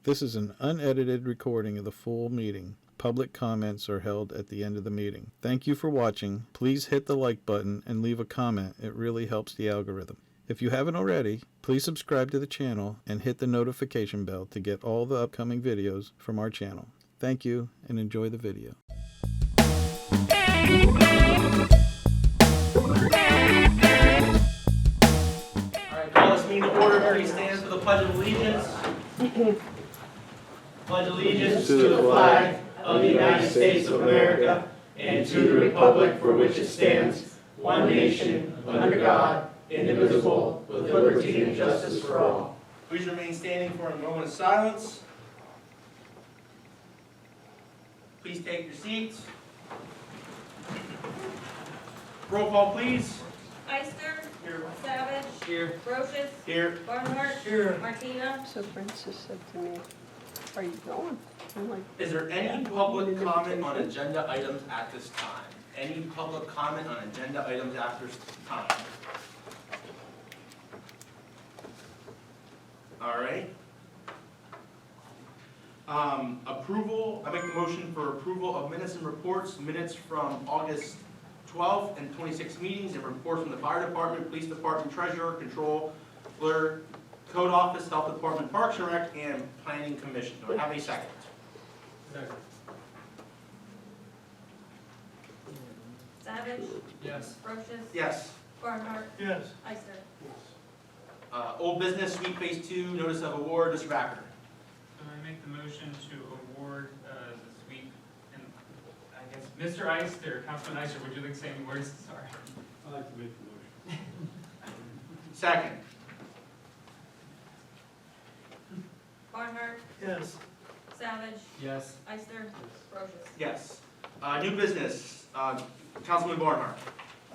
This is an unedited recording of the full meeting. Public comments are held at the end of the meeting. Thank you for watching. Please hit the like button and leave a comment. It really helps the algorithm. If you haven't already, please subscribe to the channel and hit the notification bell to get all the upcoming videos from our channel. Thank you and enjoy the video. Alright, call this meeting to order. Please stand for the Pledge of Allegiance. Pledge allegiance to the flag of the United States of America and to the republic for which it stands, one nation, under God, indivisible, with liberty and justice for all. Please remain standing for a moment of silence. Please take your seats. Roll call, please. Eister. Here. Savage. Here. Brochus. Here. Barnhart. Here. Martina. So Francis said to me, are you going? I'm like, Is there any public comment on agenda items at this time? Any public comment on agenda items at this time? All right. Approval, I make the motion for approval of minutes and reports, minutes from August 12th and 26th meetings, and reports from the fire department, police department, treasurer, controller, code office, health department, parks and rec, and planning commission. Do I have a second? Savage. Yes. Brochus. Yes. Barnhart. Yes. Eister. Old business, sweep phase 2, notice of award, Mr. Backer. I make the motion to award the sweep, and I guess, Mr. Eister, Councilman Eister, would you like to say any words? Sorry. I'd like to make the motion. Second. Barnhart. Yes. Savage. Yes. Eister. Brochus. Yes. New business, Councilman Barnhart.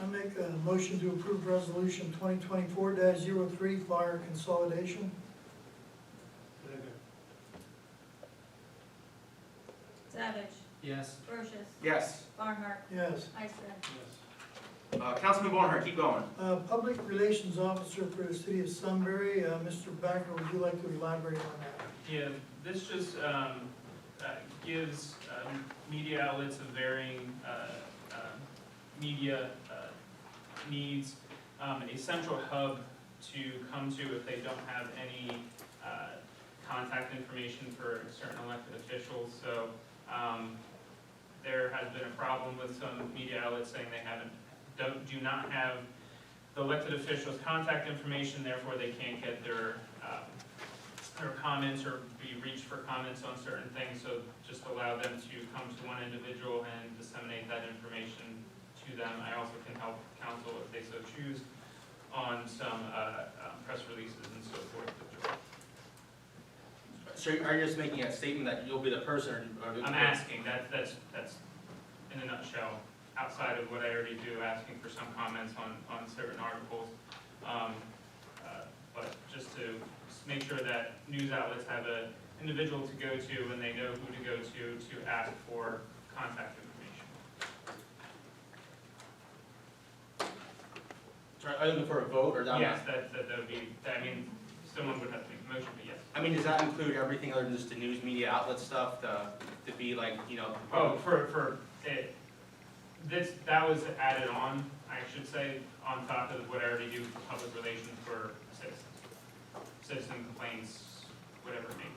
I make a motion to approve resolution 2024-03 fire consolidation. Savage. Yes. Brochus. Yes. Barnhart. Yes. Eister. Councilman Barnhart, keep going. Public Relations Officer for the City of Sunbury, Mr. Backer, would you like to elaborate on that? Yeah, this just gives media outlets of varying media needs a central hub to come to if they don't have any contact information for certain elected officials. So there has been a problem with some media outlets saying they do not have the elected officials' contact information, therefore they can't get their comments or be reached for comments on certain things. So just allow them to come to one individual and disseminate that information to them. I also can help counsel if they so choose on some press releases and so forth. So are you just making a statement that you'll be the person? I'm asking, that's in a nutshell, outside of what I already do, asking for some comments on certain articles. But just to make sure that news outlets have an individual to go to and they know who to go to ask for contact information. Sorry, are you looking for a vote or that? Yes, that would be, I mean, someone would have to make a motion, but yes. I mean, does that include everything other than just the news media outlet stuff to be like, you know? Oh, for it, that was added on, I should say, on top of what I already do for public relations for citizen complaints, whatever it may be.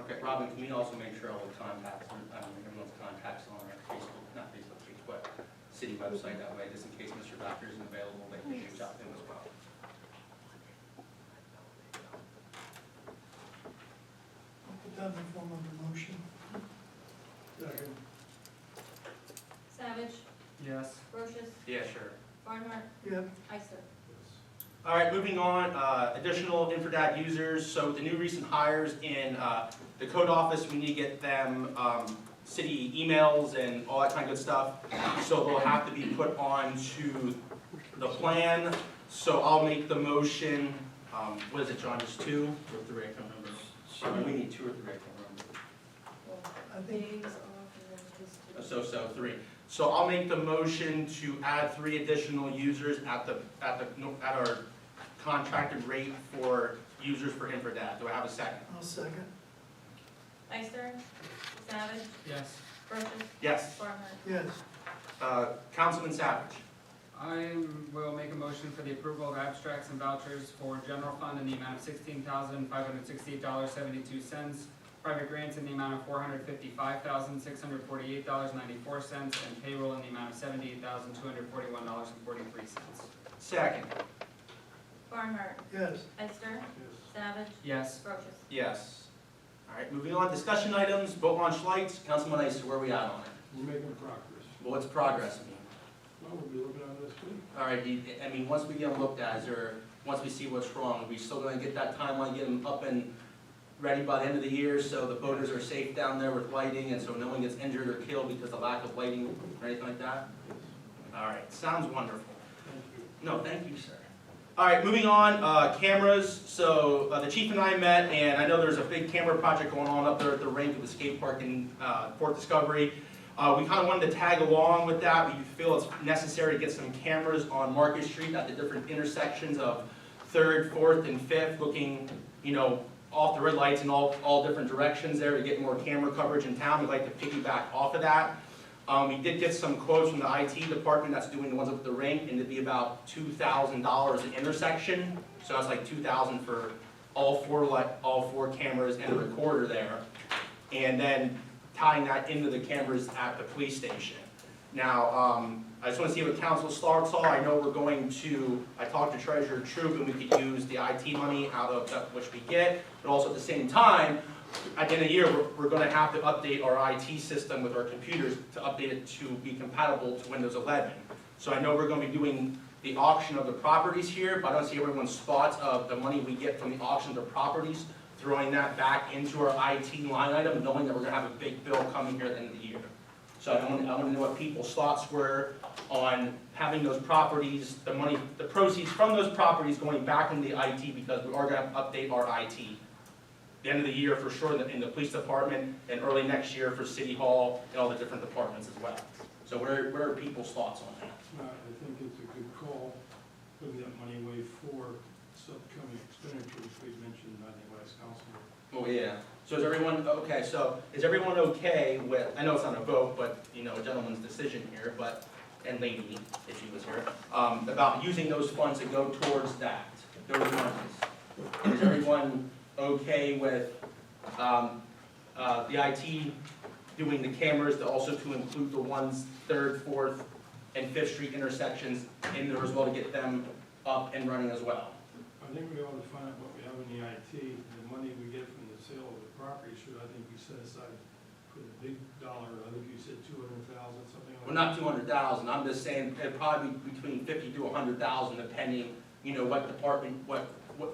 Okay, Robin, can we also make sure all the contacts, everyone's contacts on our Facebook, not Facebook page, but city website, that way, just in case Mr. Doctor isn't available, they can reach out to him as well. I'll put that in the form of a motion. Savage. Yes. Brochus. Yeah, sure. Barnhart. Yep. Eister. All right, moving on, additional Infradat users. So the new recent hires in the code office, we need to get them city emails and all that kind of good stuff. So they'll have to be put on to the plan. So I'll make the motion, what is it, John, just 2 or 3, I can't remember. Sorry, we need 2 or 3, I can't remember. I think Names off and then just. So 3. So I'll make the motion to add 3 additional users at our contracted rate for users for infradat. Do I have a second? I'll second. Ister, Savage, Yes. Brochus, Yes. Barnhart. Yes. Councilman Savage. I will make a motion for the approval of abstracts and vouchers for general fund in the amount of $16,568.72, private grants in the amount of $455,648.94, and payroll in the amount of $78,241.43. Second. Barnhart, Yes. Ister, Savage, Yes. Brochus. Yes. All right, moving on, discussion items, vote on Schleitz. Councilman Ister, where are we at on it? We're making progress. Well, what's progress mean? Well, we'll be looking at this week. All right, I mean, once we get them looked at, once we see what's wrong, are we still gonna get that timeline, get them up and ready by the end of the year, so the boaters are safe down there with lighting, and so no one gets injured or killed because of lack of lighting or anything like that? All right, sounds wonderful. Thank you. No, thank you, sir. All right, moving on, cameras. So the chief and I met, and I know there's a big camera project going on up there at the rink at the skate park in Port Discovery. We kind of wanted to tag along with that. We feel it's necessary to get some cameras on Market Street at the different intersections of 3rd, 4th, and 5th, looking, you know, off the red lights in all different directions there to get more camera coverage in town. We'd like to piggyback off of that. We did get some quotes from the IT department that's doing the ones up at the rink, and it'd be about $2,000 an intersection. So that's like $2,000 for all four cameras and a recorder there. And then tying that into the cameras at the police station. Now, I just want to see what council's thoughts are. I know I talked to Treasurer Troop, and we could use the IT money out of that which we get, but also at the same time, at the end of the year, we're going to have to update our IT system with our computers to update it to be compatible to Windows 11. So I know we're going to be doing the auction of the properties here, but I don't see everyone's thoughts of the money we get from the auction of the properties, throwing that back into our IT line item, knowing that we're going to have a big bill coming here at the end of the year. So I want to know what people's thoughts were on having those properties, the money, the proceeds from those properties going back into the IT, because we are going to have to update our IT. The end of the year for sure in the police department, and early next year for City Hall and all the different departments as well. So what are people's thoughts on that? I think it's a good call, putting that money away for upcoming expenditures we mentioned, I think, last council. Oh, yeah. So is everyone okay with, I know it's not a vote, but, you know, a gentleman's decision here, but, and lady, if she was here, about using those funds to go towards that, those monies? And is everyone okay with the IT doing the cameras, also to include the ones 3rd, 4th, and 5th Street intersections in there as well, to get them up and running as well? I think we ought to find out what we have in the IT, the money we get from the sale of the property should, I think, be set aside for the big dollar, I think you said 200,000, something like that. Well, not 200,000, I'm just saying it'd probably be between 50 to 100,000, depending, you know, what department,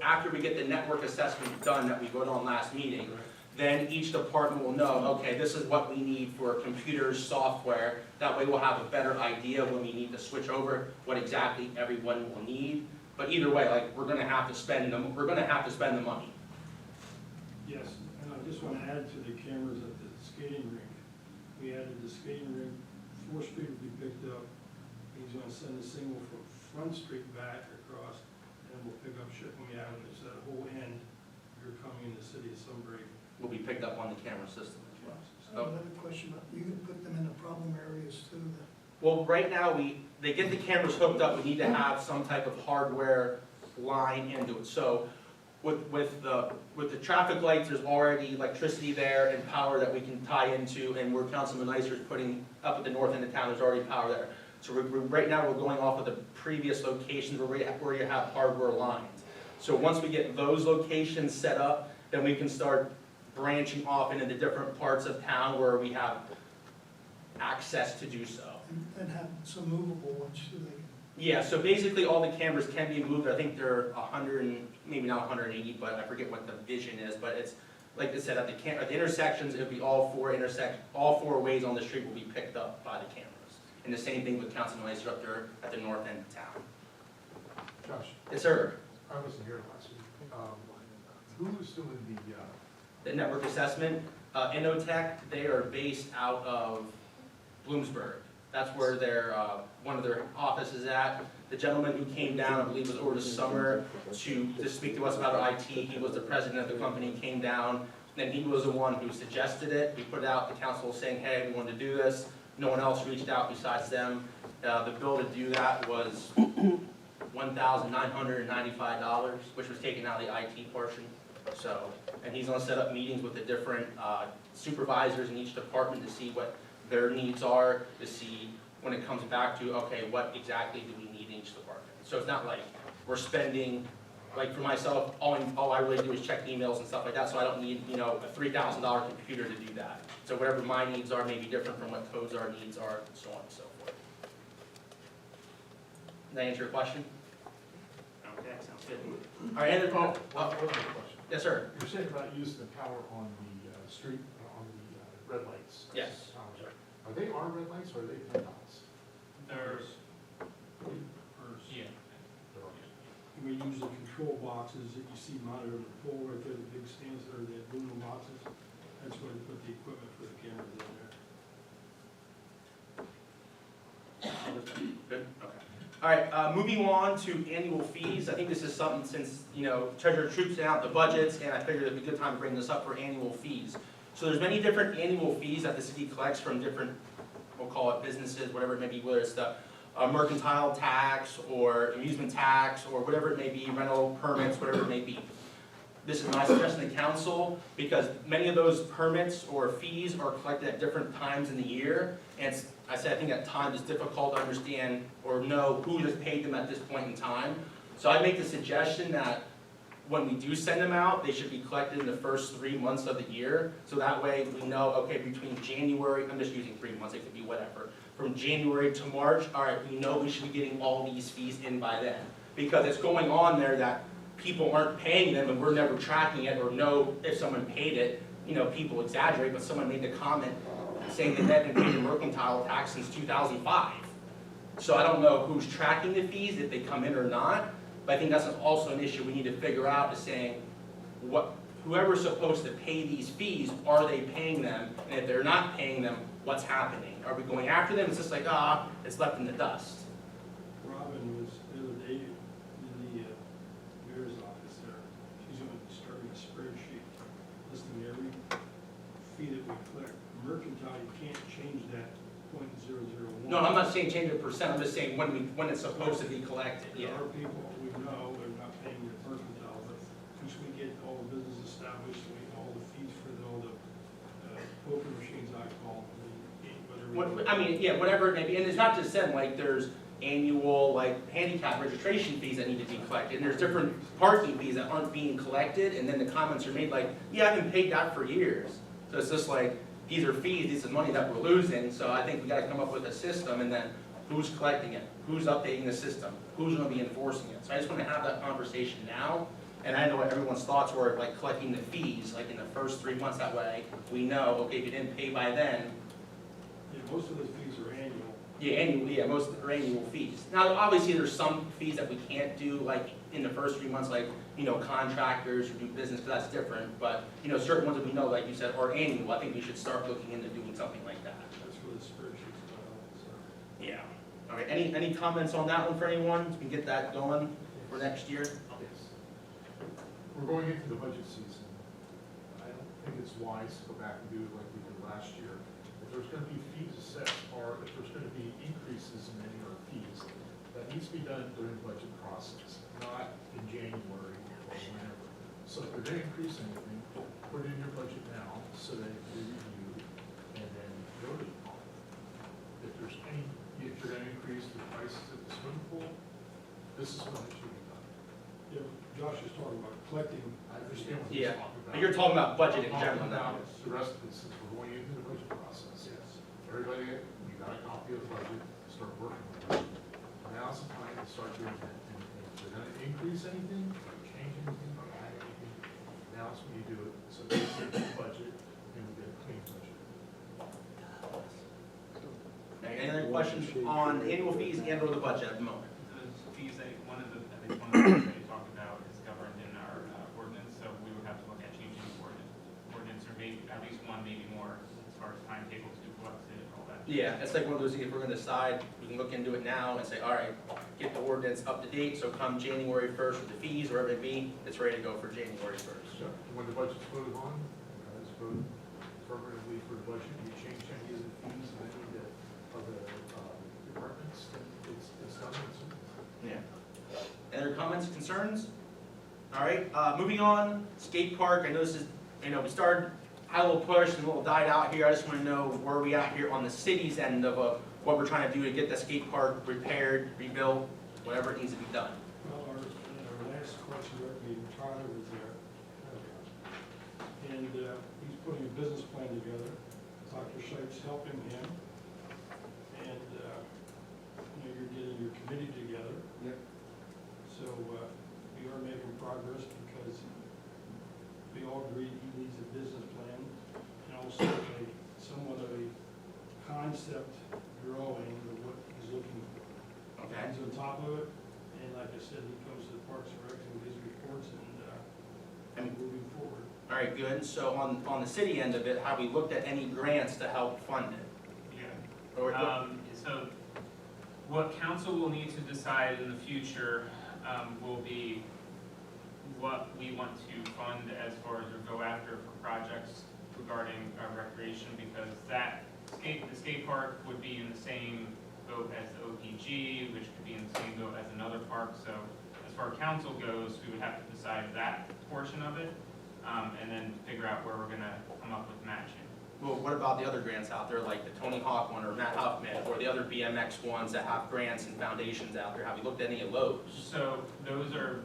after we get the network assessment done that we voted on last meeting, then each department will know, okay, this is what we need for computers, software. That way we'll have a better idea when we need to switch over, what exactly everyone will need. But either way, like, we're gonna have to spend the money. Yes, and I just want to add to the cameras at the skating rink. We added the skating rink, 4th Street will be picked up. He's going to send a signal from Front Street back across, and we'll pick up Shipping Avenue. So that whole end, you're coming in the city of Sunbury. Will be picked up on the camera system as well. I have another question, you can put them in the problem areas too, then. Well, right now, they get the cameras hooked up, we need to have some type of hardware line into it. So with the traffic lights, there's already electricity there and power that we can tie into, and where Councilman Iser's putting up at the north end of town, there's already power there. So right now, we're going off of the previous locations where you have hardware lines. So once we get those locations set up, then we can start branching off into the different parts of town where we have access to do so. And have some movable ones so they can. Yeah, so basically all the cameras can be moved. I think they're 100, maybe not 180, but I forget what the vision is. But it's, like I said, at the intersections, it'll be all four ways on the street will be picked up by the cameras. And the same thing with Councilman Iser up there at the north end of town. Josh, Yes, sir. I wasn't here last week. Who's doing The network assessment, Innotech, they are based out of Bloomsburg. That's where their, one of their offices is at. The gentleman who came down, I believe was over the summer to speak to us about IT, he was the president of the company, came down, and he was the one who suggested it. We put it out, the council was saying, hey, we want to do this. No one else reached out besides them. The bill to do that was $1,995, which was taken out of the IT portion. So, and he's gonna set up meetings with the different supervisors in each department to see what their needs are, to see when it comes back to, okay, what exactly do we need in each department? So it's not like we're spending, like for myself, all I really do is check emails and stuff like that, so I don't need, you know, a $3,000 computer to do that. So whatever my needs are may be different from what codes our needs are, and so on and so forth. Does that answer your question? Okay, sounds good. All right, any other, One other question. yes, sir. You're saying about using the power on the street, on the red lights? Yes. Are they our red lights or are they PennDOT's? They're, Hers. yeah. We use the control boxes that you see mounted on the pole right there, the big stands that are the aluminum boxes. That's where they put the equipment for the cameras in there. Good, okay. All right, moving on to annual fees. I think this is something since, you know, Treasurer Troop's out the budgets, and I figured it'd be a good time to bring this up for annual fees. So there's many different annual fees that the city collects from different, we'll call it businesses, whatever it may be, whether it's the mercantile tax or amusement tax or whatever it may be, rental permits, whatever it may be. This is my suggestion to council because many of those permits or fees are collected at different times in the year. And I think at times it's difficult to understand or know who has paid them at this point in time. So I make the suggestion that when we do send them out, they should be collected in the first 3 months of the year. So that way we know, okay, between January, I'm just using 3 months, it could be whatever. From January to March, all right, we know we should be getting all these fees in by then. Because it's going on there that people aren't paying them and we're never tracking it or know if someone paid it. You know, people exaggerate, but someone made the comment saying that they haven't paid the mercantile tax since 2005. So I don't know who's tracking the fees, if they come in or not. But I think that's also an issue we need to figure out, is saying, whoever's supposed to pay these fees, are they paying them? And if they're not paying them, what's happening? Are we going after them? It's just like, it's left in the dust. Robin was the other day in the mayor's office there. She's going to start a spreadsheet listing every fee that we collect. Mercantile, you can't change that .001. No, I'm not saying change the percent, I'm just saying when it's supposed to be collected, There yeah. are people we know are not paying the mercantile, but once we get all the business established, all the fees for all the poker machines, I call them, Whatever it may be, and it's not just them, like there's annual, like handicap registration fees that need to be collected, and there's different parking fees that aren't being collected, and then the comments are made like, yeah, I've been paid that for years. So it's just like, these are fees, these are money that we're losing, so I think we gotta come up with a system, and then who's collecting it? Who's updating the system? Who's gonna be enforcing it? So I just wanna have that conversation now, and I know what everyone's thoughts were, like collecting the fees, like in the first 3 months, that way we know, okay, if you didn't pay by then. Yeah, most of those fees are annual. Yeah, most are annual fees. Now, obviously, there's some fees that we can't do, like in the first 3 months, like, you know, contractors who do business, because that's different. But, you know, certain ones that we know, like you said, are annual. I think we should start looking into doing something like that. That's where the spreadsheet's going, so. Yeah. All right, any comments on that one for anyone? We can get that going for next year? Yes. We're going into the budget season. I don't think it's wise to go back and do it like we did last year. If there's going to be fees assessed, or if there's going to be increases in any of our fees, that needs to be done during the budget process, not in January or whenever. So if they're going to increase anything, put it in your budget now so that it can be reviewed and then voted upon. If you're going to increase the prices at the swimming pool, this is when it should be done. Yeah, Josh is talking about collecting. I understand what Yeah, he's talking about. but you're talking about budget in I'm general talking now. about the rest of it, since we're going into the budget process. Yes. Everybody, you got a copy of the budget, start working with it. Now's the time to start doing that. And if they're gonna increase anything, or change anything, or add anything, now's when you do it. So it's in the budget, and we get a clean budget. Okay, any other questions on annual fees and or the budget at the moment? The fees, I think one of the things that you talked about is governed in our ordinance, so we would have to look at changing the ordinance or maybe at least one, maybe more, as far as timetables to what's it, all that. Yeah, it's like one of those, if we're gonna decide, we can look into it now and say, all right, get the ordinance up to date, so come January 1st with the fees, wherever it be, it's ready to go for January 1st. So when the budget's voted on, you guys vote affirmatively for the budget, you change any of the fees of any of the departments, then it's done. Yeah. Any other comments, concerns? All right, moving on, skate park, I know this is, we started, had a little push and a little died out here. I just want to know where we at here on the city's end of what we're trying to do to get the skate park repaired, rebuilt, whatever it needs to be done. Well, our last question, Tyler was there. And he's putting a business plan together. Dr. Seps helping him. And, you're getting your committee together. Yep. So we are making progress because we all agree he needs a business plan and also somewhat of a concept drawing of what he's looking for. Okay. He's on top of it, and like I said, he comes to the Parks and Rec and gives reports and moving forward. All right, good. So on the city end of it, have we looked at any grants to help fund it? Yeah. Or, So what council will need to decide in the future will be what we want to fund as far as or go after for projects regarding recreation, because the skate park would be in the same boat as the OPG, which could be in the same boat as another park. So as far as council goes, we would have to decide that portion of it, and then figure out where we're gonna come up with matching. well, what about the other grants out there, like the Tony Hawk one or Matt Huffman, or the other BMX ones that have grants and foundations out there? Have you looked at any of those? So those are,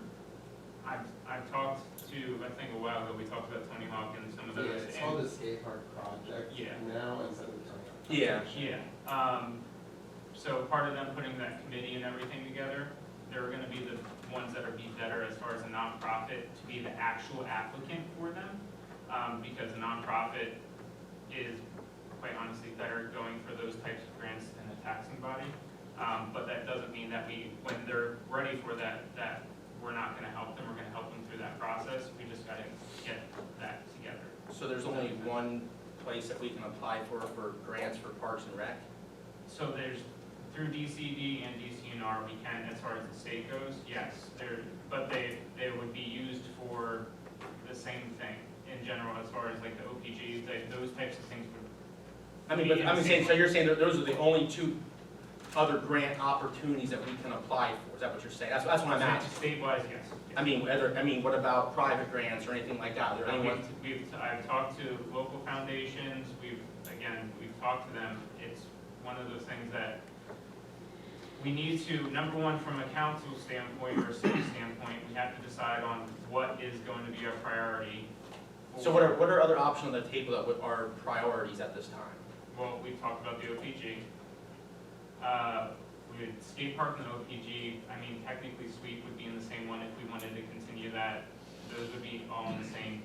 I've talked to, I think a while ago, we talked about Tony Hawk and some of Yeah, those. it's and- called the skate park project Yeah. now instead of the Tony Hawk. Yeah. Yeah, so part of them putting that committee and everything together, they're gonna be the ones that are be better as far as a nonprofit to be the actual applicant for them. Because a nonprofit is quite honestly better going for those types of grants than a taxing body. But that doesn't mean that when they're ready for that we're not gonna help them, we're gonna help them through that process. We just gotta get that together. So there's only one place that we can apply for grants for Parks and Rec? So there's, through DCD and DCNR, we can, as far as the state goes, yes, but they would be used for the same thing in general, as far as like the OPGs, those types of things would. I mean, but I'm saying, so you're saying that those are the only two other grant opportunities that we can apply for, is that what you're saying? That's what I'm asking. State-wise, yes. I mean, what about private grants or anything like that? Are there anyone? I've talked to local foundations, we've talked to them. It's one of those things that we need to, number one, from a council standpoint or a city standpoint, we have to decide on what is going to be our priority. So what are other options on the table that are priorities at this time? Well, we've talked about the OPG. With skate park and OPG, I mean, technically sweep would be in the same one if we wanted to continue that. Those would be all in the same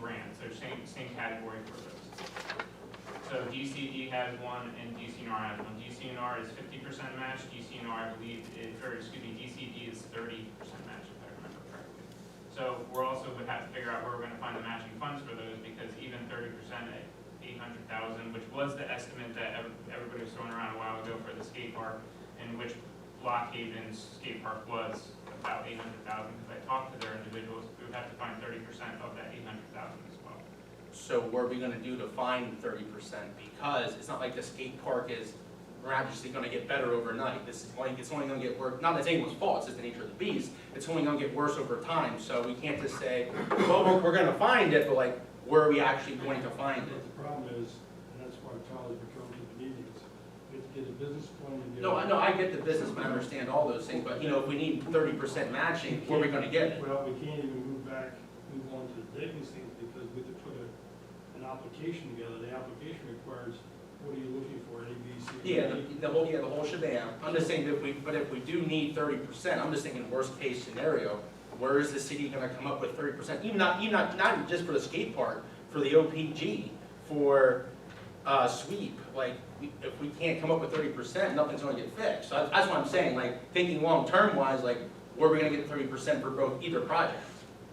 grants, or same category for those. So DCD has one and DCNR has one. DCNR is 50% match, DCNR I believe is, DCD is 30% match if I remember correctly. So we're also would have to figure out where we're gonna find the matching funds for those, because even 30% at 800,000, which was the estimate that everybody was throwing around a while ago for the skate park, and which Lock Haven's skate park was about 800,000, because I talked to their individuals, we would have to find 30% of that 800,000 as well. So what are we gonna do to find 30%? Because it's not like the skate park is miraculously gonna get better overnight. It's only gonna get worse, not that it's anyone's fault, it's just the nature of the beast. It's only gonna get worse over time, so we can't just say, well, we're gonna find it, but like, where are we actually going to find it? But the problem is, and that's why Tyler's been coming to the meetings, we have to get a business plan and get. No, I get the business, I understand all those things, but if we need 30% matching, where are we gonna get it? Well, we can't even move on to the digging things because we have to put an application together. The application requires, what are you looking for, A, B, C? Yeah, the whole shebang. I'm just saying that if we do need 30%, I'm just thinking worst case scenario, where is the city gonna come up with 30%? Even not just for the skate park, for the OPG, for sweep. Like, if we can't come up with 30%, nothing's gonna get fixed. So that's what I'm saying, like, thinking long-term wise, like, where are we gonna get 30% for both either project?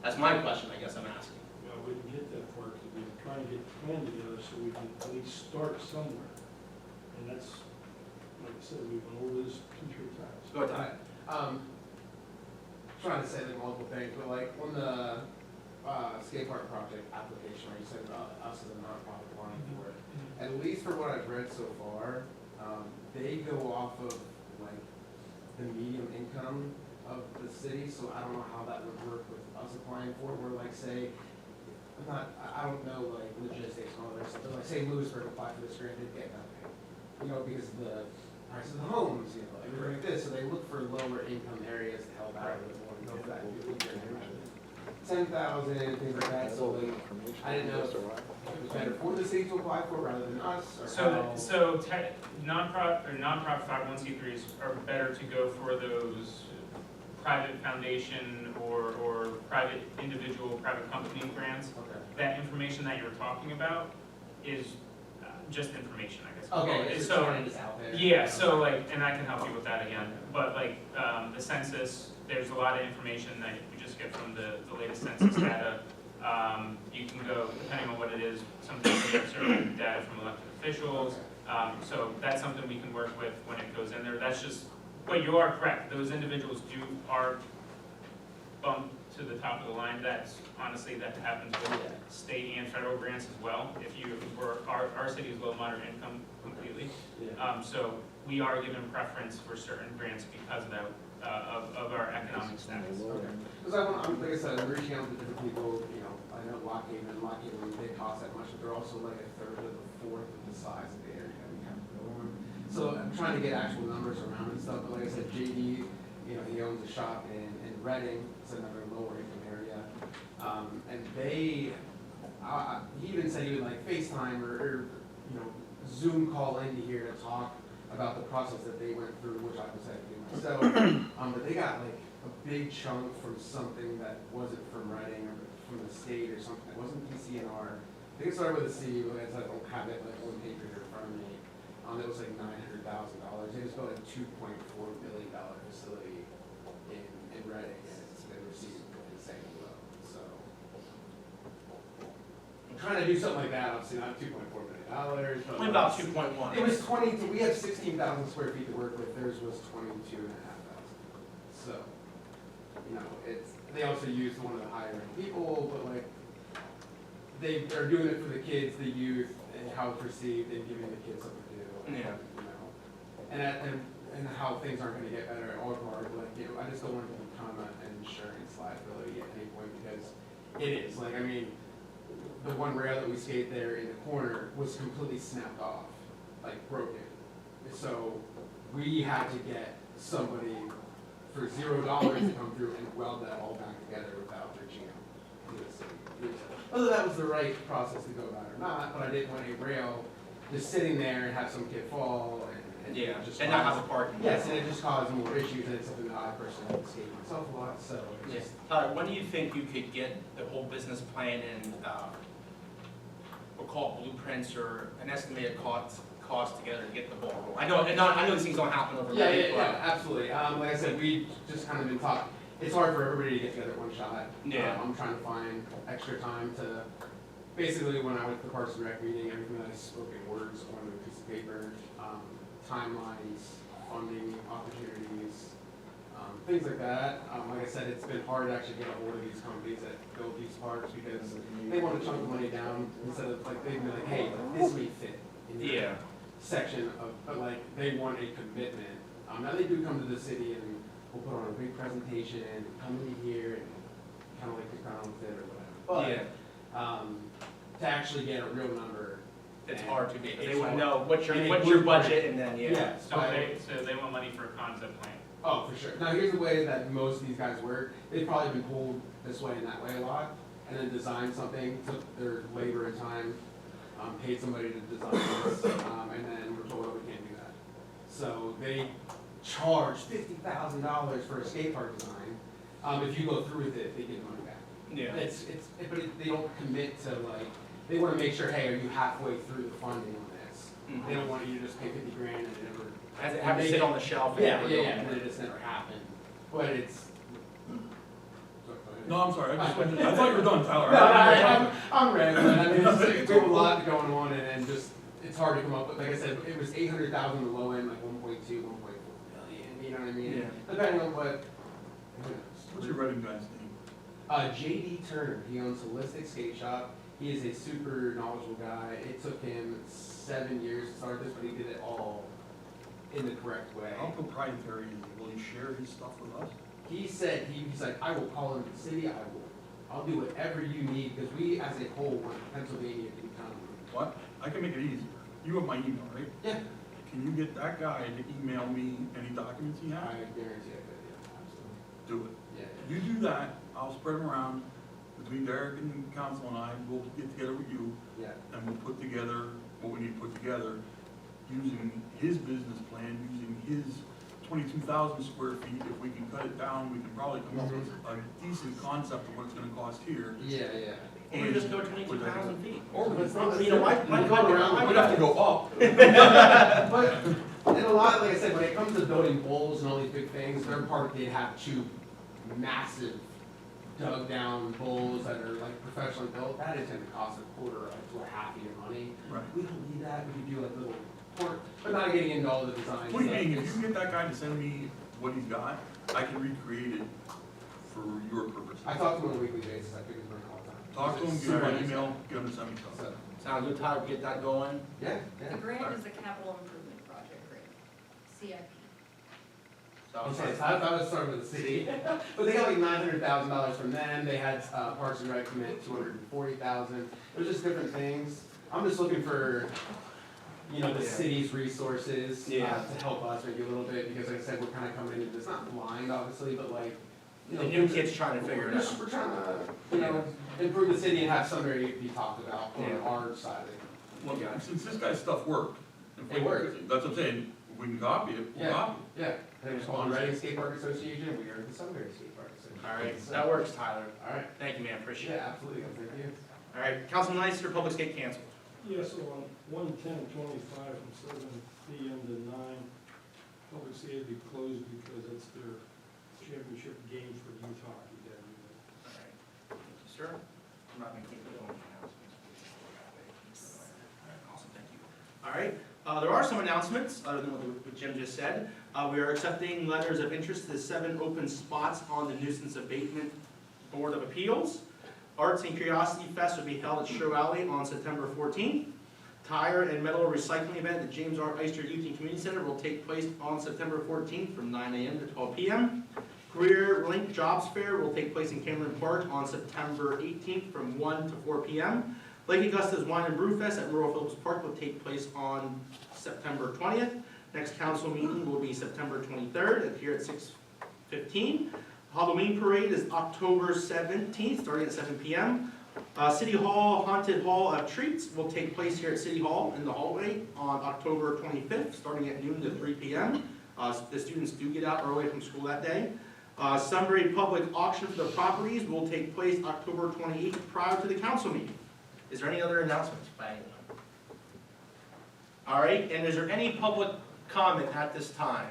That's my question, I guess I'm asking. Well, we can get that far because trying to get the plan together so we can at least start somewhere. And that's, like I said, we've been over this 2-3 times. Go ahead, Ty. Trying to say like multiple things, but like on the skate park project application, where you said about us as a nonprofit applying for it, at least for what I've read so far, they go off of like the median income of the city, so I don't know how that would work with us applying for it, where like say, I don't know like logistics and all that stuff, but like say Lewisburg applied for this grant, they'd get nothing. You know, because of the price of the homes, you know, like this, so they look for lower income areas to help out a little more. You know, that 10,000, things like that, so like, I didn't know if it was better for the city to apply for rather than us, or how. So nonprofit 501c3s are better to go for those private foundation or private individual, private company grants. Okay. That information that you're talking about is just information, I guess. Okay, it's So, just out there. yeah, so like, and I can help you with that again, but like, the census, there's a lot of information that we just get from the latest census data. You can go, depending on what it is, sometimes we get certain data from elected officials. So that's something we can work with when it goes in there. That's just, but you are correct, those individuals are bumped to the top of the line. That's honestly, that happens with state and federal grants as well. If our city is low moderate income completely. So we are given preference for certain grants because of that, of our economic status. Because like I said, I'm reaching out to different people, you know, I know Lockhaven, they cost that much, but they're also like a third of the fourth of the size of the area we have to go on. So I'm trying to get actual numbers around and stuff, but like I said, JD, you know, he owns a shop in Reading, it's another lower income area. And they, he even said he would like FaceTime or, you know, Zoom call into here to talk about the process that they went through, which I was had to do myself. But they got like a big chunk from something that wasn't from Reading or from the state or something. It wasn't PCNR. I think it started with a C, but I don't have it like one paper here in front of me. It was like $900,000. They just built a $2.4 billion facility in Reading, and it's been received insane low. So I'm trying to do something like that. Obviously not $2.4 billion. But Only about 2.1. it was 20. We have 16,000 square feet to work with. Theirs was 22,500. So, you know, they also used one of the higher end people, but like they are doing it for the kids, the youth, and how it's perceived, and giving the kids something to do. Yeah. You know, and how things aren't going to get better at all hard. Like, you know, I just don't want it to become an insurance liability at any point because it is. Like, I mean, the one rail that we skate there in the corner was completely snapped off, like broken. So we had to get somebody for $0 to come through and weld that all back together without reaching out to the city. Whether that was the right process to go about it or not, but I didn't want a rail just sitting there and have some kid fall and Yeah, just and not have the parking. yes, and it just caused more issues, and it's something that I personally have to skate myself a lot, so it's Yeah. just. When do you think you could get the whole business plan and, we'll call it blueprints or an estimated cost together to get the ball rolling? I know these things don't happen overnight. Yeah, absolutely. Like I said, we just kind of been talking. It's hard for everybody to get together at one shot. Yeah. I'm trying to find extra time to, basically when I went to the Parks and Rec meeting, everything that I spoke in words on a piece of paper, timelines, funding opportunities, things like that. Like I said, it's been hard to actually get a hold of these companies that build these parks because they want to chunk the money down instead of like, they'd be like, hey, this may fit in your Yeah. section of, but like, they want a commitment. Now they do come to the city and we'll put on a big presentation, and come in here and kind of like the crown with it or whatever. But, to actually get a real number. It's hard to be. They It's wouldn't hard. know what's And your budget and then, yeah. So they want money for a concept plan. Oh, for sure. Now, here's the way that most of these guys work. They've probably been pulled this way and that way a lot, and then designed something, took their labor and time, paid somebody to design this, and then were told, oh, we can't do that. So they charge $50,000 for a skate park design. If you go through with it, they get money back. Yeah. But they don't commit to like, they want to make sure, hey, are you halfway through the funding on this? Mhm. They don't want you to just pay 50 grand and it never. Have to sit on the shelf. Yeah, and it just never happened. But it's. No, I'm sorry, I just wanted to, I thought you were done, Tyler. No, I'm on rent, but I mean, it's like, we have a lot going on, and just, it's hard to come up with, like I said, it was 800,000 the low end, like 1.2, 1.4 million, you know what I mean? Yeah. Depending on what. What's your writing guy's name? J.D. Turner, he owns a Holistic Skate Shop. He is a super knowledgeable guy. It took him 7 years to start this, but he did it all in the correct way. How proprietary is he? Will he share his stuff with us? He said, he's like, I will call into the city, I'll do whatever you need, because we as a whole want Pennsylvania to become. What? I can make it easier. You have my email, right? Yeah. Can you get that guy to email me any documents he has? I guarantee I could, yeah, absolutely. Do it. Yeah. You do that, I'll spread them around between Derek and council and I, we'll get together with you, Yeah. and we'll put together what we need to put together, using his business plan, using his 22,000 square feet. If we can cut it down, we can probably come up with a decent concept of what it's gonna cost here. Yeah, yeah. Or we just go 22,000 feet. Or it's not, You know, why go around, I would have to go up. But, and a lot, like I said, when it comes to building bowls and all these big things, their park, they have two massive dug down bowls that are like professionally built. That is gonna cost a quarter to a half of your money. Right. We don't need that, we can do like little pork, but not getting into all the design Point stuff. being, if you can get that guy to send me what he's got, I can recreate it for your purpose. I talk to him on a weekly basis, I pick his brain all the time. Talk to him, give him my email, get him to send me stuff. So, Sounds good, Tyler, get that going. yeah, The yeah. grant is the capital improvement project grant, CIP. Okay, so I thought it was starting with the city, but they got like $900,000 from them, they had, Parks and Rec commit 240,000, it was just different things. I'm just looking for, you know, the Yeah. city's resources, Yeah. to help us maybe a little bit, because like I said, we're kinda coming into this, not blind obviously, but like, you know. The new kid's trying to figure it out. We're trying to, you know, improve the city and have Sunbury be talked about on Yeah. our side of it. Well, since this guy's stuff worked. It worked. That's what I'm saying, if we can copy it, we'll Yeah. copy it. Yeah, and it was called Reading Skate Park Association, we are the Sunbury Skate Park Association. All right, So- that works, Tyler. Alright, Thank you, man, appreciate it. yeah, absolutely, thank you. All right, Councilman Ister, public skate canceled. Yes, on 1/10/25 from 7 PM to 9, public skate will be closed because it's their championship game for youth hockey that evening. All right. Thank you, sir. I'm not gonna keep it going. All right, awesome, thank you. All right, there are some announcements, other than what Jim just said. We are accepting letters of interest to the 7 open spots on the Nuisance Abatement Board of Appeals. Arts and Curiosity Fest will be held at Stroh Alley on September 14th. Tire and metal recycling event at the James R. Ister Youth and Community Center will take place on September 14th from 9 a.m. to 12 p.m. CareerLink Jobs Fair will take place in Cameron Park on September 18th from 1 to 4 p.m. Lake Augusta's Wine and Brew Fest at Merle Phillips Park will take place on September 20th. Next council meeting will be September 23rd here at 6:15. Halloween Parade is October 17th, starting at 7 p.m. City Hall Haunted Hall of Treats will take place here at City Hall in the hallway on October 25th, starting at noon to 3 p.m. The students do get out early from school that day. Sunbury Public Auction for the properties will take place October 28th prior to the council meeting. Is there any other announcements by anyone? All right, and is there any public comment at this time?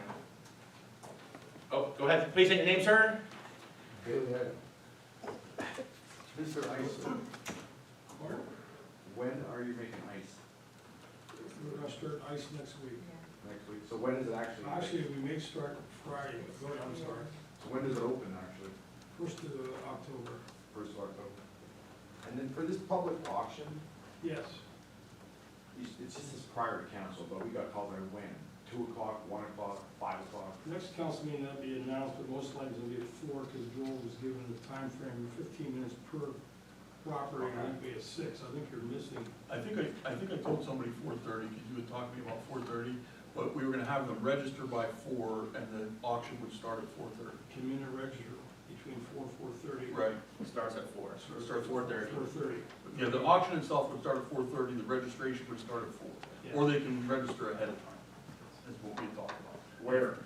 Oh, go ahead, please state your name, sir. Mr. Ice, when are you making ice? We're gonna start ice next week. Next week? So when is it actually? Actually, we may start Friday, I'm sorry, So when does it open, actually? 1st of October. 1st of October? And then for this public auction, Yes, it's just this prior to council, but we got called there when? 2 o'clock, 1 o'clock, 5 o'clock? next council meeting that'll be announced, but most likely it'll be at 4, because Joel was given the time frame of 15 minutes per property, and it'll be at 6. I think you're missing. I think I told somebody 4:30, because you had talked to me about 4:30, but we were gonna have them register by 4, and the auction would start at 4:30. Come in and register between 4 and 4:30. Right. It starts at 4. So it starts at 4:30. 4:30. Yeah, the auction itself would start at 4:30, the registration would start at 4. Yeah. Or they can register ahead of time, is what we talked about. Where?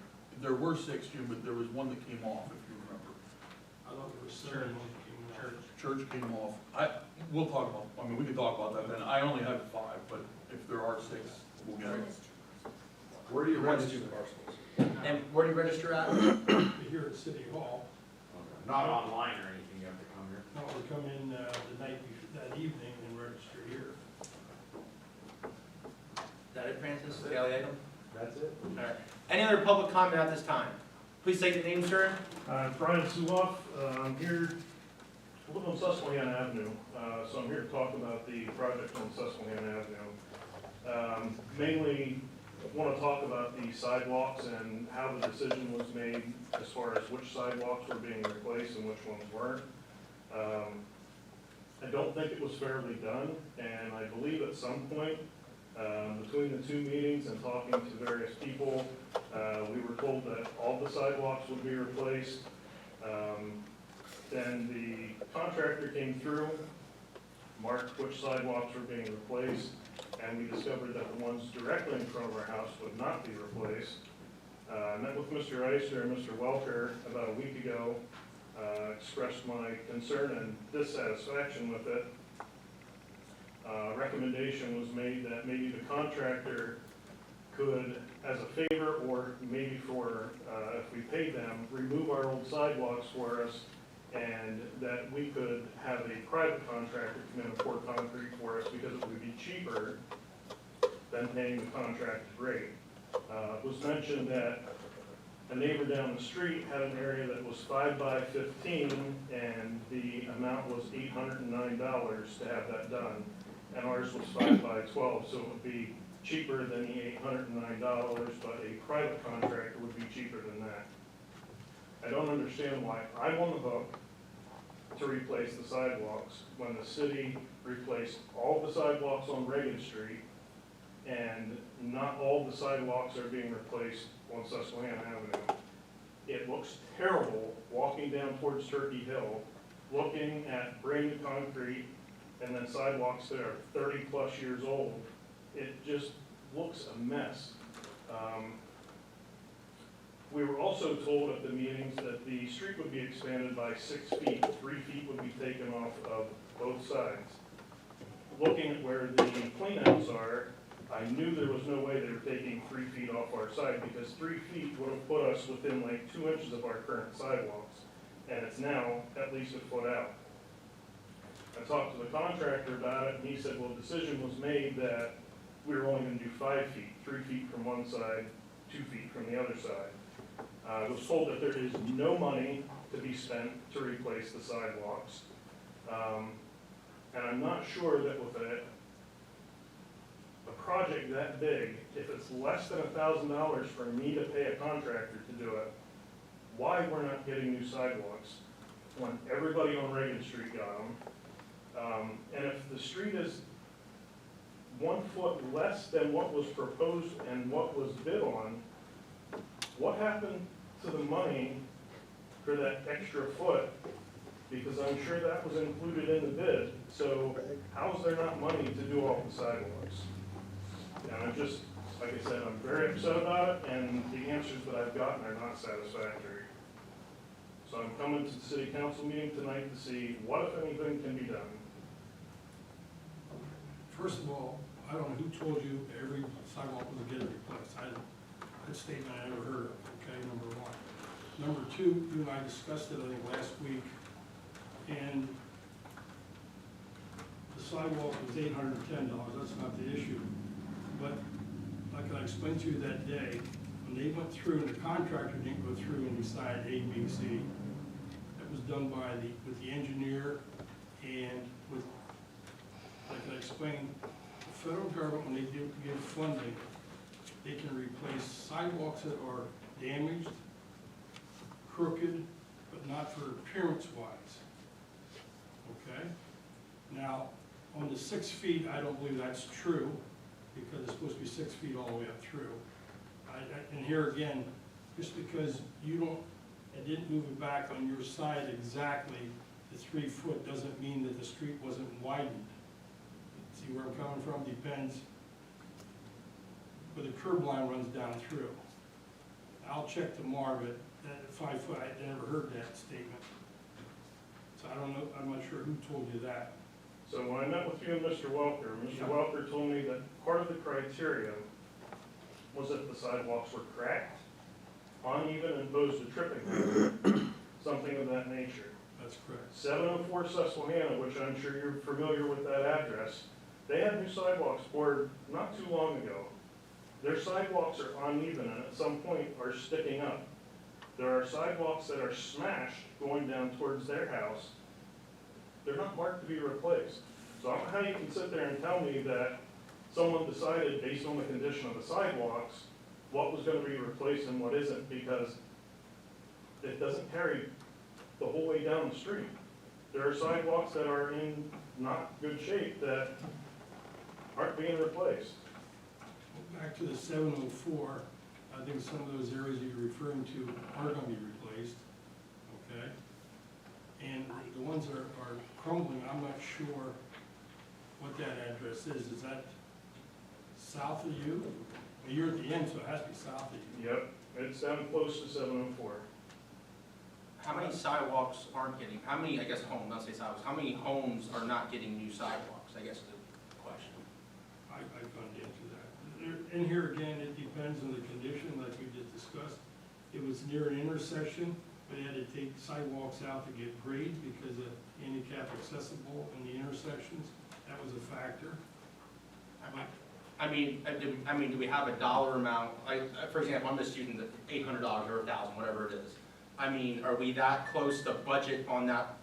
There were 6, Jim, but there was one that came off, if you remember. I thought there was 7. Church came off. We'll talk about, I mean, we can talk about that then. I only have 5, but if there are 6, we'll get it. Where do you register? And where do you register at? Here at City Hall. Okay. Not online or anything, you have to come here? No, we come in the night, that evening, it, Francis? Daily item? That's it. All right. Any other public comment at this time? Please state your name, sir. Brian Suloff, I'm here, I live on Susquehanna Avenue, so I'm here to talk about the project on Susquehanna Avenue. Mainly, I want to talk about the sidewalks and how the decision was made as far as which sidewalks were being replaced and which ones weren't. I don't think it was fairly done, and I believe at some point, between the two meetings and talking to various people, we were told that all the sidewalks would be replaced. Then the contractor came through, marked which sidewalks were being replaced, and we discovered that the ones directly in front of our house would not be replaced. I met with Mr. Ister and Mr. Welker about a week ago, expressed my concern and dissatisfaction with it. Recommendation was made that maybe the contractor could, as a favor, or maybe for, if we paid them, remove our old sidewalks for us, and that we could have a private contractor come in and pour concrete for us because it would be cheaper than paying the contracted rate. It was mentioned that a neighbor down the street had an area that was 5 by 15, and the amount was $809 to have that done. And ours was 5 by 12, so it would be cheaper than the $809, but a private contractor would be cheaper than that. I don't understand why I'm on the hook to replace the sidewalks when the city replaced all the sidewalks on Reagan Street, and not all the sidewalks are being replaced on Susquehanna Avenue. It looks terrible walking down towards Turkey Hill, looking at brand new concrete and then sidewalks that are 30-plus years old. It just looks a mess. We were also told at the meetings that the street would be expanded by 6 feet. 3 feet would be taken off of both sides. Looking at where the cleanouts are, I knew there was no way they were taking 3 feet off our side, because 3 feet would have put us within like 2 inches of our current sidewalks, and it's now at least a foot out. I talked to the contractor about it, and he said, well, the decision was made that we were only gonna do 5 feet, 3 feet from one side, 2 feet from the other side. I was told that there is no money to be spent to replace the sidewalks. And I'm not sure that with a project that big, if it's less than $1,000 for me to pay a contractor to do it, why we're not getting new sidewalks when everybody on Reagan Street got them. And if the street is 1 foot less than what was proposed and what was bid on, what happened to the money for that extra foot? Because I'm sure that was included in the bid. So how is there not money to do all the sidewalks? And I'm just, like I said, I'm very upset about it, and the answers that I've gotten are not satisfactory. So I'm coming to the city council meeting tonight to see what, if anything, can be done. First of all, I don't know who told you every sidewalk was getting replaced. That statement I never heard of, okay, number one. Number two, you and I discussed it, I think, last week, and the sidewalk was $810, that's not the issue. But like I explained to you that day, when they went through, and the contractor didn't go through and decide A, B, C, that was done by with the engineer and with, like I explained, the federal government, when they give funding, they can replace sidewalks that are damaged, crooked, but not for appearance-wise. Okay? Now, on the 6 feet, I don't believe that's true, because it's supposed to be 6 feet all the way up through. And here again, just because you didn't move it back on your side exactly, the 3 foot doesn't mean that the street wasn't widened. See where I'm coming from? Depends. But the curb line runs down through. I'll check tomorrow, but that 5 foot, I never heard that statement. So I don't know, I'm not sure who told you that. So when I met with you and Mr. Welker told me that part of the criteria was if the sidewalks were cracked, uneven, and posed a tripping hazard, something of that nature. That's correct. 704 Susquehanna, which I'm sure you're familiar with that address, they had new sidewalks poured not too long ago. Their sidewalks are uneven and at some point are sticking up. There are sidewalks that are smashed going down towards their house. They're not marked to be replaced. So I don't know how you can sit there and tell me that someone decided based on the condition of the sidewalks, what was gonna be replaced and what isn't, because it doesn't carry the whole way down the street. There are sidewalks that are in not good shape that aren't being replaced. Back to the 704, I think some of those areas you're referring to are gonna be replaced, okay? And the ones that are crumbling, I'm not sure what that address is. Is that south of you? Well, you're at the end, so it has to be south of you. Yep, it's down close to 704. How many sidewalks aren't getting, how many, I guess, homes, not say sidewalks, how many homes are not getting new sidewalks, I guess is the question. I couldn't answer that. In here again, it depends on the condition, like we just discussed. It was near an intersection, but they had to take sidewalks out to get grade because of handicap accessible in the intersections. That was a factor. I mean, do we have a dollar amount, like, for example, I'm just using the $800 or $1,000, whatever it is. I mean, are we that close to budget on that,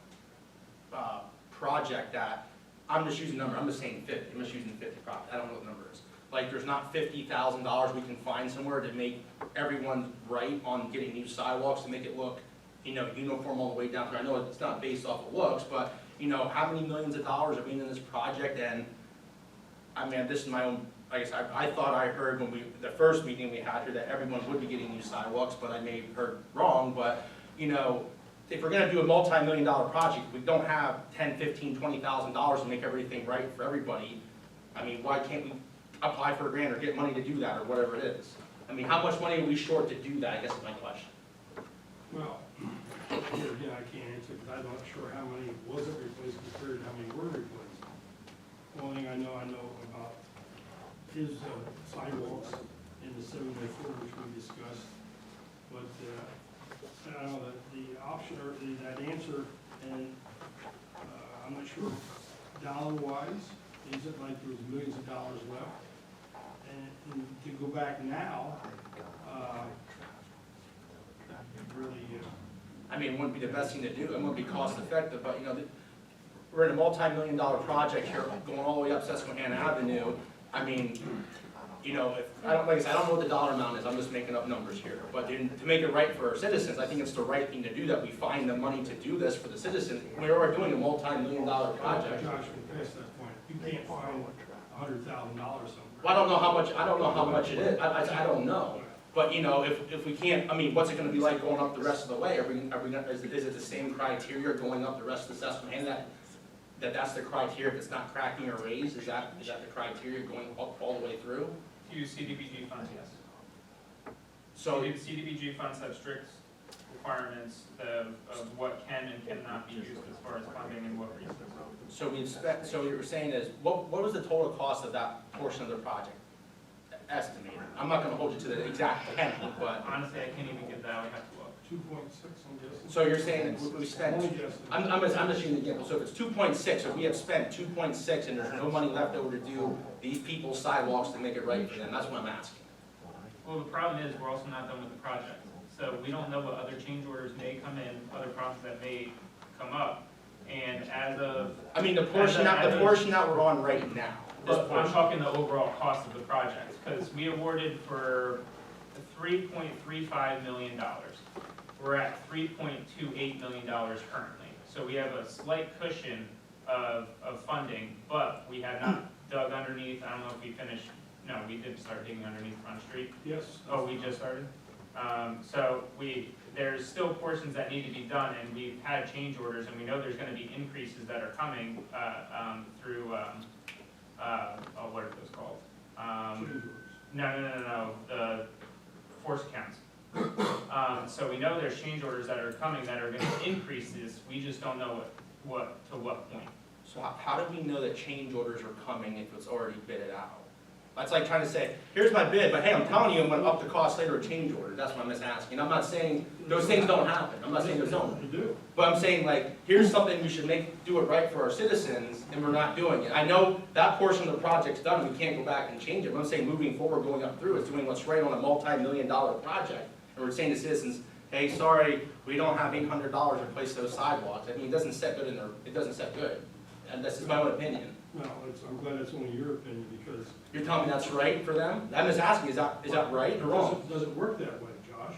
project that, I'm just using a number, I'm just saying 50, I'm just using 50 profit, I don't know what the number is. Like, there's not $50,000 we can find somewhere to make everyone right on getting new sidewalks to make it look, uniform all the way down through. I know it's not based off of looks, but, how many millions of dollars are being in this project? And, I mean, this is my own, I guess, I thought I heard when the first meeting we had here that everyone would be getting new sidewalks, but I may have heard wrong, but, if we're gonna do a multi-million-dollar project, we don't have $10,000, $15,000, $20,000 to make everything right for everybody. I mean, why can't we apply for a grant or get money to do that, or whatever it is? I mean, how much money are we short to do that, I guess is my question. Well, here again, I can't answer because I'm not sure how many wasn't replaced compared to how many were replaced. One thing I know about is sidewalks in the 704, which we discussed. But I don't know, the option or that answer, and I'm not sure dollar-wise, is it like there was millions of dollars left? And to go back now, really, I mean, it wouldn't be the best thing to do, it wouldn't be cost-effective, but, we're in a multi-million-dollar project here, going all the way up Susquehanna Avenue. I mean, I don't know what the dollar amount is, I'm just making up numbers here. But to make it right for our citizens, I think it's the right thing to do, that we find the money to do this for the citizens. We are doing a multi-million-dollar project. Josh, we're past that point. You can't find $100,000 somewhere. Well, I don't know how much it is, I don't know. But, if we can't, I mean, what's it gonna be like going up the rest of the way? Is it the same criteria going up the rest of the Susquehanna? That's the criteria, if it's not cracking or raised, is that the criteria going up all the way through? To CDBG funds, yes. So, CDBG funds have strict requirements of what can and cannot be used as far as funding and what reasons. so what you were saying is, what was the total cost of that portion of the project? Estimated. I'm not gonna hold you to the exact penny, but. Honestly, I can't even get that, I would have to look. 2.6, I'm guessing. So you're saying that we spent, Only guessing. I'm just using an example, so if it's 2.6, if we have spent 2.6 and there's no money left over to do these people's sidewalks to make it right for them, that's what I'm asking. Well, the problem is, we're also not done with the project. So we don't know what other change orders may come in, other problems that may come up. And as of. I mean, the portion that we're on right now. This But I'm portion. talking the overall cost of the project, because we awarded for $3.35 million. We're at $3.28 million currently. So we have a slight cushion of funding, but we have not dug underneath. I don't know if we finished, no, we didn't start digging underneath Front Street. Yes. Oh, we just started? So there's still portions that need to be done, and we've had change orders, and we know there's gonna be increases that are coming, through, what are those called? No, the force counts. So we know there's change orders that are coming that are gonna increase this, we just don't know to what point. So how do we know that change orders are coming if it's already bidded out? That's like trying to say, here's my bid, but hey, I'm telling you I'm gonna up the cost later or change order. That's what I'm just asking. I'm not saying those things don't happen. I'm not saying those don't. They do. But I'm saying like, here's something we should do it right for our citizens, and we're not doing it. I know that portion of the project's done, and we can't go back and change it. But I'm saying moving forward, going up through is doing what's right on a multi-million-dollar project. And we're saying to citizens, hey, sorry, we don't have $800 to replace those sidewalks. I mean, it doesn't set good it doesn't set good. And this is my own opinion. Well, I'm glad it's only your opinion, because. You're telling me that's right for them? I'm just asking, is that right or wrong? Does it work that way, Josh?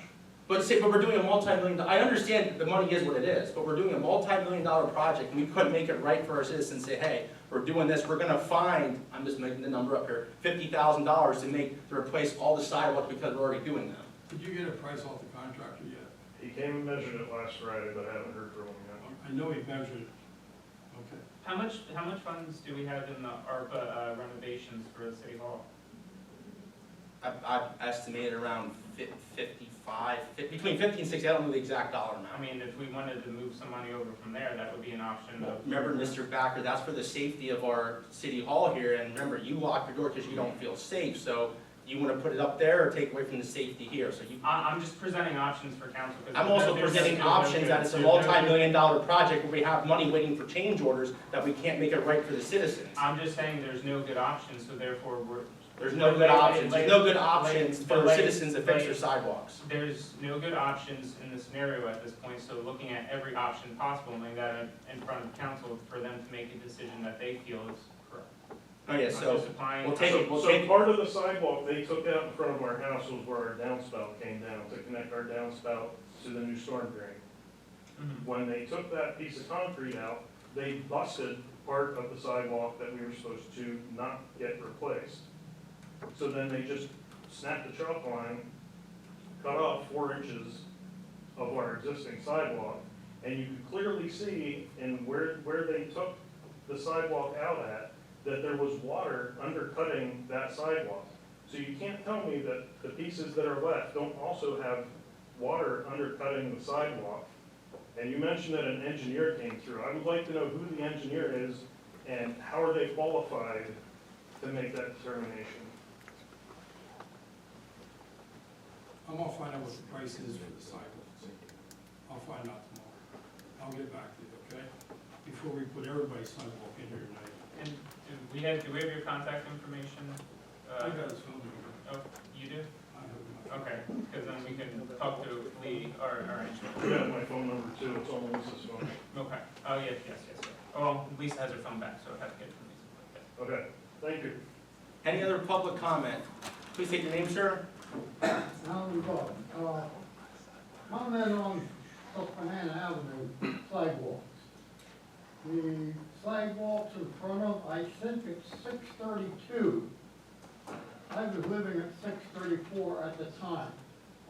But we're doing a multi-million, I understand the money is what it is, but we're doing a multi-million-dollar project, and we couldn't make it right for our citizens, say, hey, we're doing this, we're gonna find, I'm just making the number up here, $50,000 to replace all the sidewalks because we're already doing them. Did you get a price off the contractor yet? He came and measured it last Friday, but I haven't heard from him yet. I know he measured it. Okay. How much funds do we have in the ARPA renovations for the city hall? I've estimated around 55, between 50 and 60, I don't know the exact dollar I amount. mean, if we wanted to move some money over from there, that would be an option. Remember, Mr. Backer, that's for the safety of our city hall here, and remember, you lock your door because you don't feel safe, so you want to put it up there or take away from the safety here, so you. I'm just presenting options for council. I'm also presenting options that it's a multi-million-dollar project where we have money waiting for change orders that we can't make it right for the citizens. I'm just saying there's no good options, so therefore There's no good options, there's no good options for the citizens to fix their sidewalks. there's no good options in the scenario at this point, so looking at every option possible and laying that in front of council for them to make a decision that they feel is correct. Oh yeah, Not so just applying- we'll take it, So part of the sidewalk they took out in front of our house was where our downspout came down, to connect our downspout to the new storm drain. Mhm. When they took that piece of concrete out, they busted part of the sidewalk that we were supposed to not get replaced. So then they just snapped the chalk line, cut off 4 inches of our existing sidewalk, and you could clearly see in where they took the sidewalk out at, that there was water undercutting that sidewalk. So you can't tell me that the pieces that are left don't also have water undercutting the sidewalk. And you mentioned that an engineer came through. I would like to know who the engineer is and how are they qualified to make that determination. I'm gonna find out what the price is for the sidewalks. I'll find out tomorrow. I'll get back to you, okay? Before we put everybody's sidewalk in here tonight. And do we have your contact information? I got his phone number. Oh, you do? I have it. Okay, because then we can talk to Lee, our engineer. You got my phone number too, it's on Lisa's phone. Okay, oh, yes. Oh, Lisa has her phone back, so I have to get it from Lisa. Okay, thank you. any other public comment? Please state your name, sir. Comment on Susquehanna Avenue sidewalks. The sidewalks in front of, I think it's 632. I was living at 634 at the time.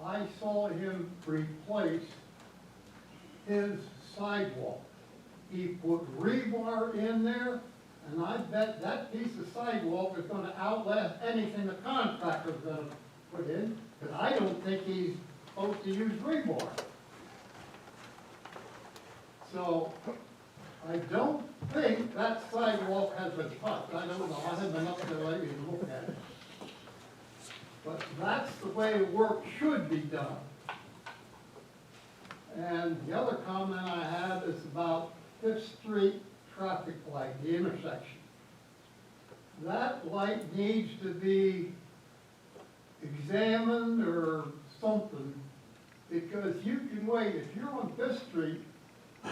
I saw him replace his sidewalk. He put rebar in there, and I bet that piece of sidewalk is gonna outlast anything the contractor's gonna put in, because I don't think he's supposed to use rebar. So, I don't think that sidewalk has been touched. I don't know, I haven't been up there lately to look at it. But that's the way work should be done. And the other comment I have is about Fifth Street traffic light, the intersection. That light needs to be examined or something, because you can wait, if you're on Fifth Street,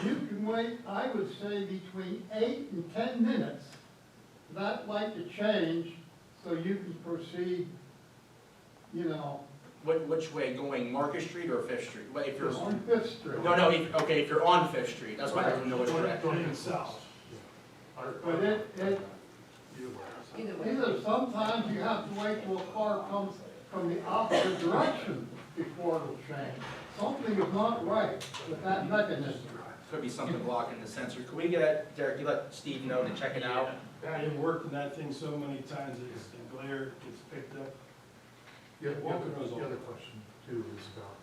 you can wait, I would say, between 8 and 10 minutes for that light to change, so you can proceed, you know, Which way, going Market Street or Fifth Street? Wait, if you're, on Fifth Street. no, okay, if you're on Fifth Street, that's why I don't know which direction. Going south. But either sometimes you have to wait till a car comes from the opposite direction before it'll change. Something is not right with that mechanism. Could be something blocking the sensor. Could we get, Derek, you let Steve know to check it out? I've worked in that thing so many times, it's the glare gets picked up. Yeah, the Walker knows all. other question too is about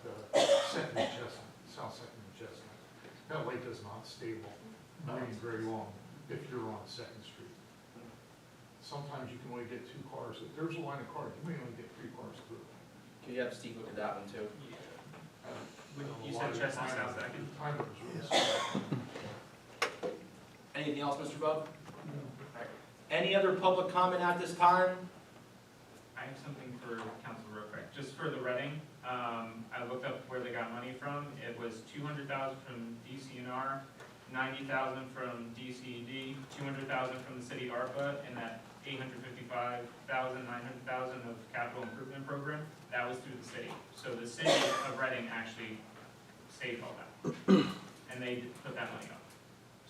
Second and Chestnut, South Second and Chestnut. That light does not stay long, not even very long, if you're on Second Street. sometimes you can only get 2 cars. If there's a line of cars, you may only get 3 cars through. Can you have Steve look at that one too? You said Chestnut South second? Time was really slow. Anything else, Mr. Bub? Alright. Any other public comment at this time? I have something for council real quick, just for the Reading. I looked up where they got money from. It was 200,000 from DCNR, 90,000 from DCED, 200,000 from the city ARPA, and that 855,000, 900,000 of capital improvement program, that was through the city. So the city of Reading actually saved all that, and they put that money up.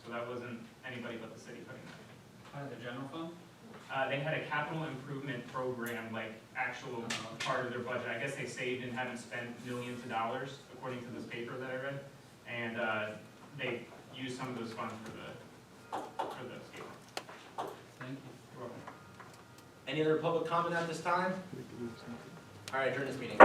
So that wasn't anybody but the city putting that. Out of the general fund? They had a capital improvement program, like actual part of their budget. I guess they saved and haven't spent millions of dollars, according to this paper that I read. And they used some of those funds for the skate park. Thank you. You're welcome. Any other public comment at this time? Alright, adjourn this meeting.